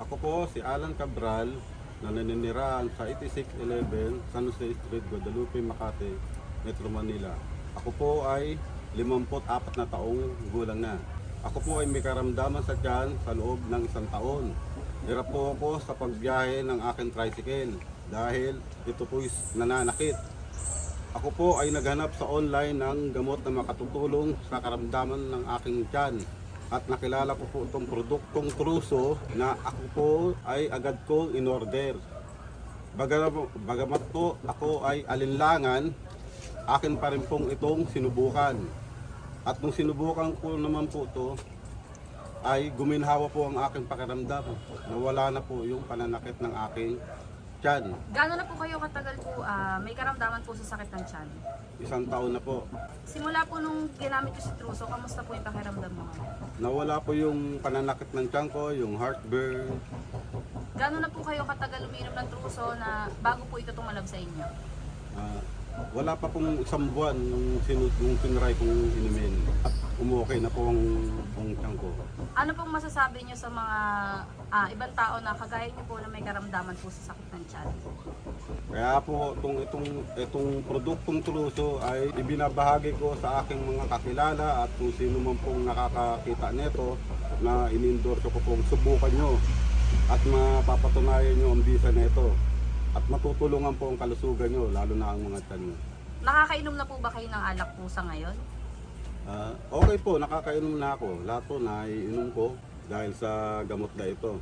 Ako po si Alan Cabral na naninirahan sa 8611 San Jose Street, Guadalupe, Makati, Metro Manila. Ako po ay 54 na taong gulang na. Ako po ay may karamdaman sa tiyan sa loob ng 1 taon. Hirap po ako sa pagbiyahe ng aking tricycle dahil ito po is nananakit. Ako po ay naghanap sa online ng gamot na makatutulong sa karamdaman ng aking tiyan. At nakilala ko po itong produktong Truso na ako po ay agad kong in-order. Bagamat po ako ay alinlangan, akin pa rin pong itong sinubukan. At nung sinubukan ko naman po ito, ay guminhawa po ang aking pakiramdam. Nawala na po yung pananakit ng aking tiyan. Gaano na po kayo katagal po may karamdaman po sa sakit ng tiyan? 1 taon na po. Simula po nung ginamit ko si Truso, kamusta po yung pakiramdam mo? Nawala po yung pananakit ng tiyan ko, yung heartburn. Gaano na po kayo katagal uminom ng Truso na bago po ito tumalab sa inyo? Wala pa pong 1 buwan nung tinry kong inumin. At umukay na po ang tiyan ko. Ano pong masasabi niyo sa mga ibang tao na kagaya niyo po na may karamdaman po sa sakit ng tiyan? Kaya po itong produktong Truso ay ibinabahagi ko sa aking mga kakilala at kung sino man pong nakakakita nito na in-endorse ko pong subukan nyo at mapapatunayan nyo ang bisa nito at matutulungan po ang kalusugan nyo, lalo na ang mga tiyan nyo. Nakakainom na po ba kayo ng alak po sa ngayon? Okay po, nakakainom na ako. Lahat po naiinom ko dahil sa gamot na ito.